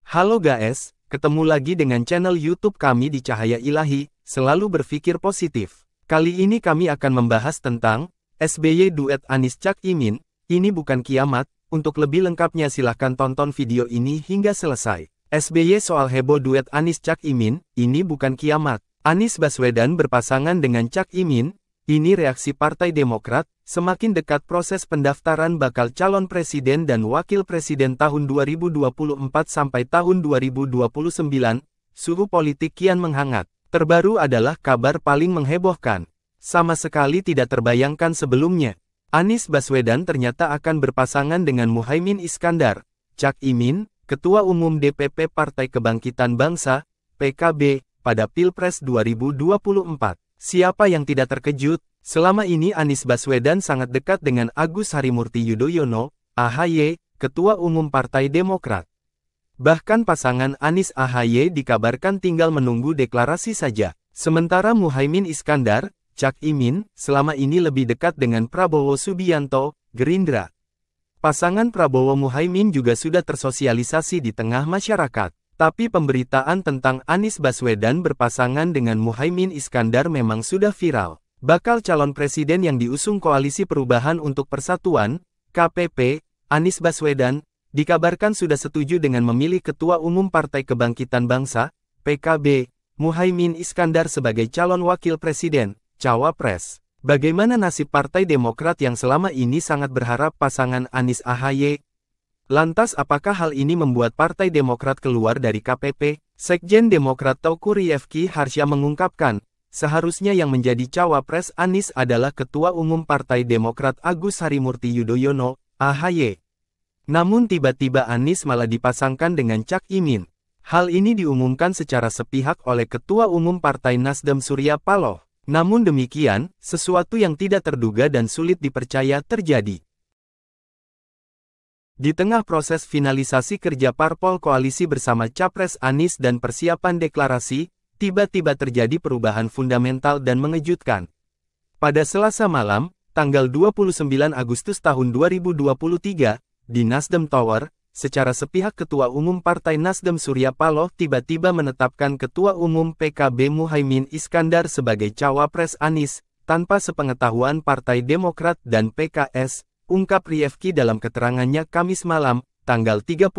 Halo guys, ketemu lagi dengan channel YouTube kami di Cahaya Ilahi, selalu berpikir positif. Kali ini kami akan membahas tentang SBY duet Anies Cak Imin, ini bukan kiamat. Untuk lebih lengkapnya silahkan tonton video ini hingga selesai. SBY soal heboh duet Anies Cak Imin, ini bukan kiamat. Anies Baswedan berpasangan dengan Cak Imin, ini reaksi Partai Demokrat. Semakin dekat proses pendaftaran bakal calon presiden dan wakil presiden tahun 2024 sampai tahun 2029, suhu politik kian menghangat. Terbaru adalah kabar paling menghebohkan. Sama sekali tidak terbayangkan sebelumnya. Anies Baswedan ternyata akan berpasangan dengan Muhaimin Iskandar. Cak Imin, Ketua Umum DPP Partai Kebangkitan Bangsa, PKB, pada Pilpres 2024. Siapa yang tidak terkejut? Selama ini Anies Baswedan sangat dekat dengan Agus Harimurti Yudhoyono, AHY, Ketua Umum Partai Demokrat. Bahkan pasangan Anies AHY dikabarkan tinggal menunggu deklarasi saja. Sementara Muhaimin Iskandar, Cak Imin, selama ini lebih dekat dengan Prabowo Subianto, Gerindra. Pasangan Prabowo Muhaimin juga sudah tersosialisasi di tengah masyarakat. Tapi pemberitaan tentang Anies Baswedan berpasangan dengan Muhaimin Iskandar memang sudah viral. Bakal calon presiden yang diusung Koalisi Perubahan untuk Persatuan, KPP, Anies Baswedan, dikabarkan sudah setuju dengan memilih Ketua Umum Partai Kebangkitan Bangsa, PKB, Muhaimin Iskandar sebagai calon wakil presiden, cawapres. Bagaimana nasib Partai Demokrat yang selama ini sangat berharap pasangan Anies AHY? Lantas apakah hal ini membuat Partai Demokrat keluar dari KPP? Sekjen Demokrat Teuku Rifki Harsha mengungkapkan, seharusnya yang menjadi cawapres Anies adalah Ketua Umum Partai Demokrat Agus Harimurti Yudhoyono, AHY. Namun tiba-tiba Anies malah dipasangkan dengan Cak Imin. Hal ini diumumkan secara sepihak oleh Ketua Umum Partai Nasdem Surya Paloh. Namun demikian, sesuatu yang tidak terduga dan sulit dipercaya terjadi. Di tengah proses finalisasi kerja parpol koalisi bersama Capres Anies dan persiapan deklarasi, tiba-tiba terjadi perubahan fundamental dan mengejutkan. Pada Selasa malam, tanggal 29 Agustus tahun 2023, di Nasdem Tower, secara sepihak Ketua Umum Partai Nasdem Surya Paloh tiba-tiba menetapkan Ketua Umum PKB Muhaimin Iskandar sebagai cawapres Anies, tanpa sepengetahuan Partai Demokrat dan PKS, ungkap Rifki dalam keterangannya Kamis malam, tanggal 31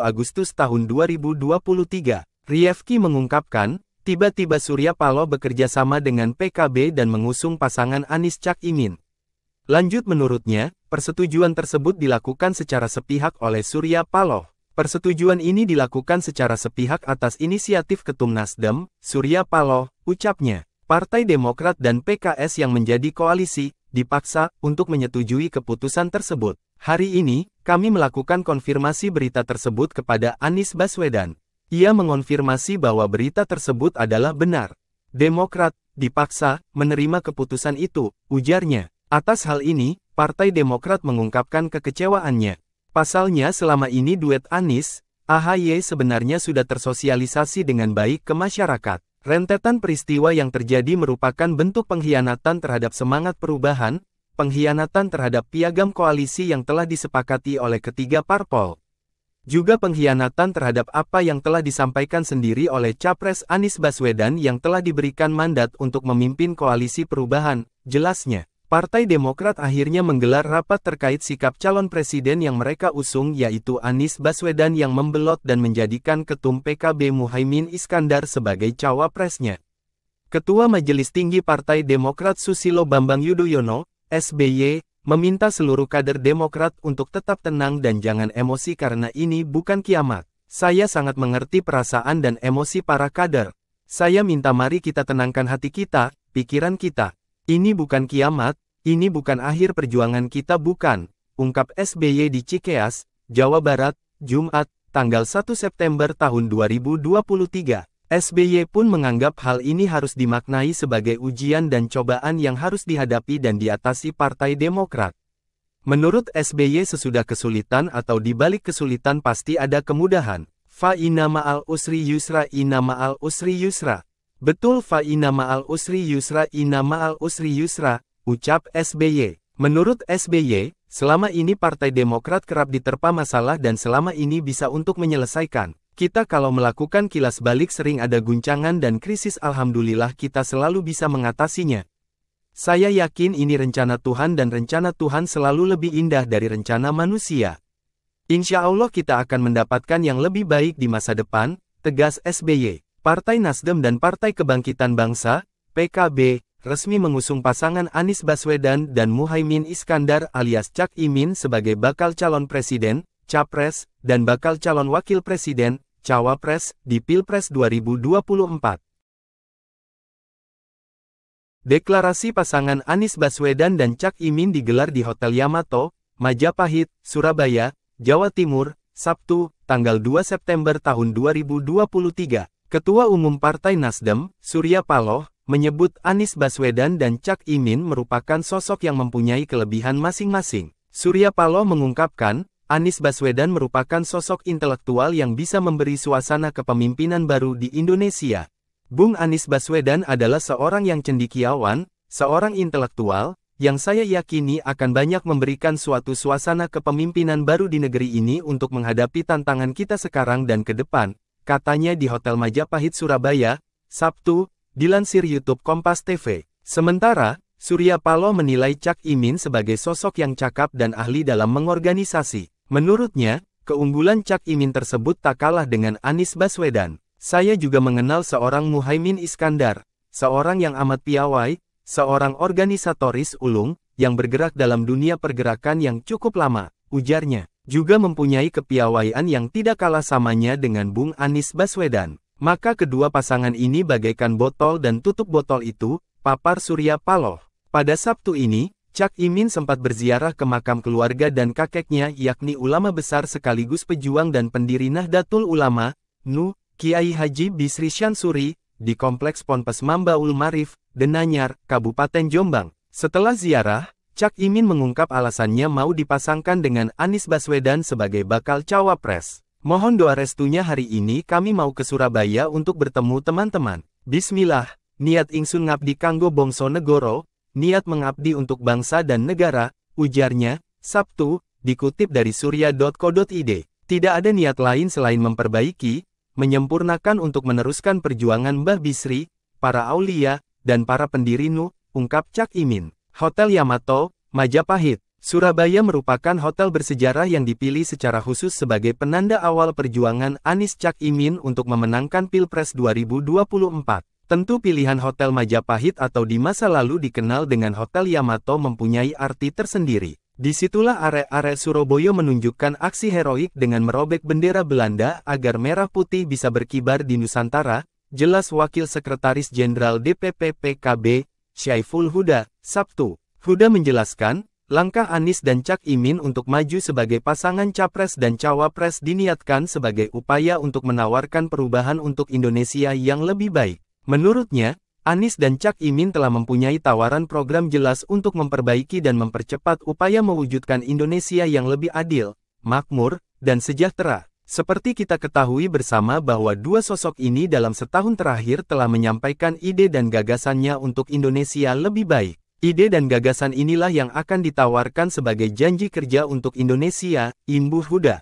Agustus tahun 2023. Rifki mengungkapkan, tiba-tiba Surya Paloh bekerja sama dengan PKB dan mengusung pasangan Anies Cak Imin. Lanjut menurutnya, persetujuan tersebut dilakukan secara sepihak oleh Surya Paloh. Persetujuan ini dilakukan secara sepihak atas inisiatif Ketum Nasdem, Surya Paloh, ucapnya. Partai Demokrat dan PKS yang menjadi koalisi, dipaksa untuk menyetujui keputusan tersebut. Hari ini, kami melakukan konfirmasi berita tersebut kepada Anies Baswedan. Ia mengonfirmasi bahwa berita tersebut adalah benar. Demokrat dipaksa menerima keputusan itu, ujarnya. Atas hal ini, Partai Demokrat mengungkapkan kekecewaannya. Pasalnya selama ini duet Anies, AHY sebenarnya sudah tersosialisasi dengan baik ke masyarakat. Rentetan peristiwa yang terjadi merupakan bentuk pengkhianatan terhadap semangat perubahan, pengkhianatan terhadap piagam koalisi yang telah disepakati oleh ketiga parpol. Juga pengkhianatan terhadap apa yang telah disampaikan sendiri oleh Capres Anies Baswedan yang telah diberikan mandat untuk memimpin koalisi perubahan, jelasnya. Partai Demokrat akhirnya menggelar rapat terkait sikap calon presiden yang mereka usung yaitu Anies Baswedan yang membelot dan menjadikan Ketum PKB Muhaimin Iskandar sebagai cawapresnya. Ketua Majelis Tinggi Partai Demokrat Susilo Bambang Yudhoyono, SBY, meminta seluruh kader Demokrat untuk tetap tenang dan jangan emosi karena ini bukan kiamat. Saya sangat mengerti perasaan dan emosi para kader. Saya minta mari kita tenangkan hati kita, pikiran kita. Ini bukan kiamat, ini bukan akhir perjuangan kita bukan, ungkap SBY di Cikeas, Jawa Barat, Jumat, tanggal 1 September tahun 2023. SBY pun menganggap hal ini harus dimaknai sebagai ujian dan cobaan yang harus dihadapi dan diatasi Partai Demokrat. Menurut SBY sesudah kesulitan atau di balik kesulitan pasti ada kemudahan. Fa inna ma'al usri yusra inna ma'al usri yusra. Betul fa inna ma'al usri yusra inna ma'al usri yusra, ucap SBY. Menurut SBY, selama ini Partai Demokrat kerap diterpa masalah dan selama ini bisa untuk menyelesaikan. Kita kalau melakukan kilas balik sering ada guncangan dan krisis, alhamdulillah kita selalu bisa mengatasinya. Saya yakin ini rencana Tuhan dan rencana Tuhan selalu lebih indah dari rencana manusia. Insya Allah kita akan mendapatkan yang lebih baik di masa depan, tegas SBY. Partai Nasdem dan Partai Kebangkitan Bangsa, PKB, resmi mengusung pasangan Anies Baswedan dan Muhaimin Iskandar alias Cak Imin sebagai bakal calon presiden, capres, dan bakal calon wakil presiden, cawapres, di Pilpres 2024. Deklarasi pasangan Anies Baswedan dan Cak Imin digelar di Hotel Yamato, Majapahit, Surabaya, Jawa Timur, Sabtu, tanggal 2 September tahun 2023. Ketua Umum Partai Nasdem, Surya Paloh, menyebut Anies Baswedan dan Cak Imin merupakan sosok yang mempunyai kelebihan masing-masing. Surya Paloh mengungkapkan, Anies Baswedan merupakan sosok intelektual yang bisa memberi suasana kepemimpinan baru di Indonesia. Bung Anies Baswedan adalah seorang yang cendekiawan, seorang intelektual, yang saya yakini akan banyak memberikan suatu suasana kepemimpinan baru di negeri ini untuk menghadapi tantangan kita sekarang dan ke depan, katanya di Hotel Majapahit Surabaya, Sabtu, dilansir YouTube Kompas TV. Sementara, Surya Paloh menilai Cak Imin sebagai sosok yang cakap dan ahli dalam mengorganisasi. Menurutnya, keunggulan Cak Imin tersebut tak kalah dengan Anies Baswedan. Saya juga mengenal seorang Muhaimin Iskandar, seorang yang amat piawai, seorang organisatoris ulung, yang bergerak dalam dunia pergerakan yang cukup lama, ujarnya. Juga mempunyai kepiawaian yang tidak kalah samanya dengan Bung Anies Baswedan. Maka kedua pasangan ini bagaikan botol dan tutup botol itu, papar Surya Paloh. Pada Sabtu ini, Cak Imin sempat berziarah ke makam keluarga dan kakeknya yakni ulama besar sekaligus pejuang dan pendiri Nahdlatul Ulama, NU, Kiai Haji Bisri Syansuri, di Kompleks Ponpes Mambaul Marif, Denanyar, Kabupaten Jombang. Setelah ziarah, Cak Imin mengungkap alasannya mau dipasangkan dengan Anies Baswedan sebagai bakal cawapres. Mohon doa restunya, hari ini kami mau ke Surabaya untuk bertemu teman-teman. Bismillah, niat ingsun ngabdi kanggo bangsa negoro, niat mengabdi untuk bangsa dan negara, ujarnya, Sabtu, dikutip dari surya.co.id. Tidak ada niat lain selain memperbaiki, menyempurnakan untuk meneruskan perjuangan Mbah Bisri, para aulia, dan para pendiri NU, ungkap Cak Imin. Hotel Yamato, Majapahit, Surabaya merupakan hotel bersejarah yang dipilih secara khusus sebagai penanda awal perjuangan Anies Cak Imin untuk memenangkan Pilpres 2024. Tentu pilihan Hotel Majapahit atau di masa lalu dikenal dengan Hotel Yamato mempunyai arti tersendiri. Disitulah arek-arek Surabaya menunjukkan aksi heroik dengan merobek bendera Belanda agar merah putih bisa berkibar di Nusantara, jelas Wakil Sekretaris Jenderal DPP PKB, Syaiful Huda, Sabtu. Huda menjelaskan, langkah Anies dan Cak Imin untuk maju sebagai pasangan capres dan cawapres diniatkan sebagai upaya untuk menawarkan perubahan untuk Indonesia yang lebih baik. Menurutnya, Anies dan Cak Imin telah mempunyai tawaran program jelas untuk memperbaiki dan mempercepat upaya mewujudkan Indonesia yang lebih adil, makmur, dan sejahtera. Seperti kita ketahui bersama bahwa dua sosok ini dalam setahun terakhir telah menyampaikan ide dan gagasannya untuk Indonesia lebih baik. Ide dan gagasan inilah yang akan ditawarkan sebagai janji kerja untuk Indonesia, imbuh Huda.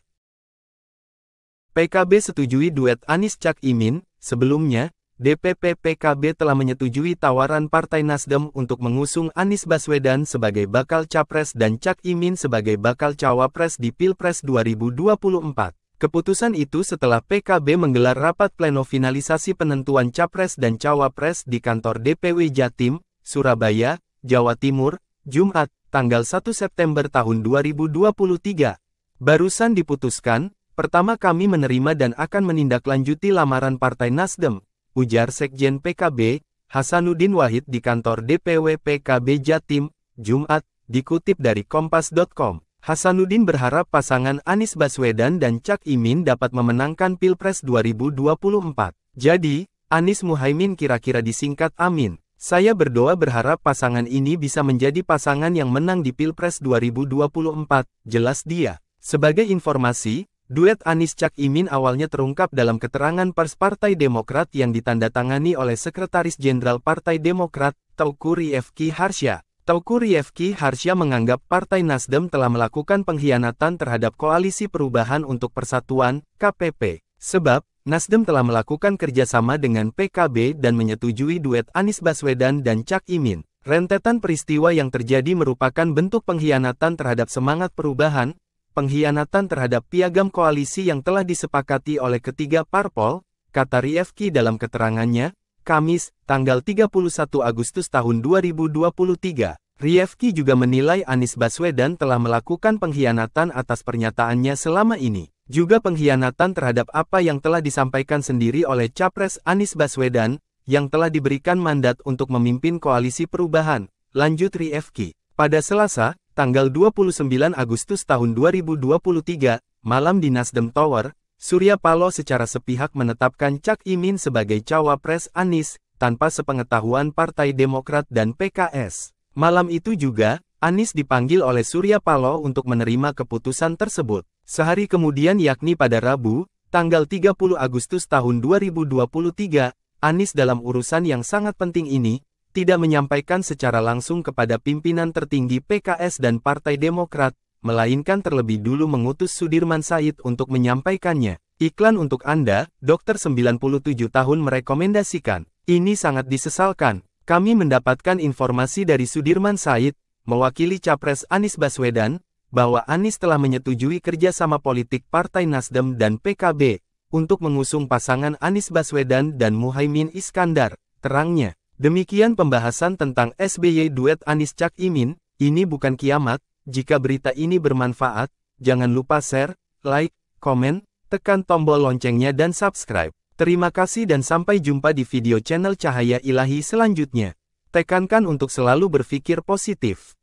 PKB setujui duet Anies Cak Imin. Sebelumnya, DPP PKB telah menyetujui tawaran Partai Nasdem untuk mengusung Anies Baswedan sebagai bakal capres dan Cak Imin sebagai bakal cawapres di Pilpres 2024. Keputusan itu setelah PKB menggelar rapat pleno finalisasi penentuan capres dan cawapres di kantor DPW Jatim, Surabaya, Jawa Timur, Jumat, tanggal 1 September tahun 2023. Barusan diputuskan, pertama kami menerima dan akan menindaklanjuti lamaran Partai Nasdem, ujar Sekjen PKB, Hasanuddin Wahid di kantor DPW PKB Jatim, Jumat, dikutip dari Kompas.com. Hasanuddin berharap pasangan Anies Baswedan dan Cak Imin dapat memenangkan Pilpres 2024. Jadi, Anies Muhaimin kira-kira disingkat Amin. Saya berdoa berharap pasangan ini bisa menjadi pasangan yang menang di Pilpres 2024, jelas dia. Sebagai informasi, duet Anies Cak Imin awalnya terungkap dalam keterangan pers Partai Demokrat yang ditandatangani oleh Sekretaris Jenderal Partai Demokrat, Teuku Rifki Harsha. Teuku Rifki Harsha menganggap Partai Nasdem telah melakukan pengkhianatan terhadap Koalisi Perubahan untuk Persatuan, KPP. Sebab, Nasdem telah melakukan kerjasama dengan PKB dan menyetujui duet Anies Baswedan dan Cak Imin. Rentetan peristiwa yang terjadi merupakan bentuk pengkhianatan terhadap semangat perubahan, pengkhianatan terhadap piagam koalisi yang telah disepakati oleh ketiga parpol, kata Rifki dalam keterangannya, Kamis, tanggal 31 Agustus tahun 2023. Rifki juga menilai Anies Baswedan telah melakukan pengkhianatan atas pernyataannya selama ini. Juga pengkhianatan terhadap apa yang telah disampaikan sendiri oleh Capres Anies Baswedan, yang telah diberikan mandat untuk memimpin koalisi perubahan, lanjut Rifki. Pada Selasa, tanggal 29 Agustus tahun 2023, malam di Nasdem Tower, Surya Paloh secara sepihak menetapkan Cak Imin sebagai cawapres Anies, tanpa sepengetahuan Partai Demokrat dan PKS. Malam itu juga, Anies dipanggil oleh Surya Paloh untuk menerima keputusan tersebut. Sehari kemudian yakni pada Rabu, tanggal 30 Agustus tahun 2023, Anies dalam urusan yang sangat penting ini, tidak menyampaikan secara langsung kepada pimpinan tertinggi PKS dan Partai Demokrat, melainkan terlebih dulu mengutus Sudirman Said untuk menyampaikannya. Iklan untuk Anda, Dokter 97 tahun merekomendasikan. Ini sangat disesalkan. Kami mendapatkan informasi dari Sudirman Said, mewakili Capres Anies Baswedan, bahwa Anies telah menyetujui kerjasama politik Partai Nasdem dan PKB, untuk mengusung pasangan Anies Baswedan dan Muhaimin Iskandar, terangnya. Demikian pembahasan tentang SBY duet Anies Cak Imin, ini bukan kiamat. Jika berita ini bermanfaat, jangan lupa share, like, komen, tekan tombol loncengnya dan subscribe. Terima kasih dan sampai jumpa di video channel Cahaya Ilahi selanjutnya. Tekankan untuk selalu berpikir positif.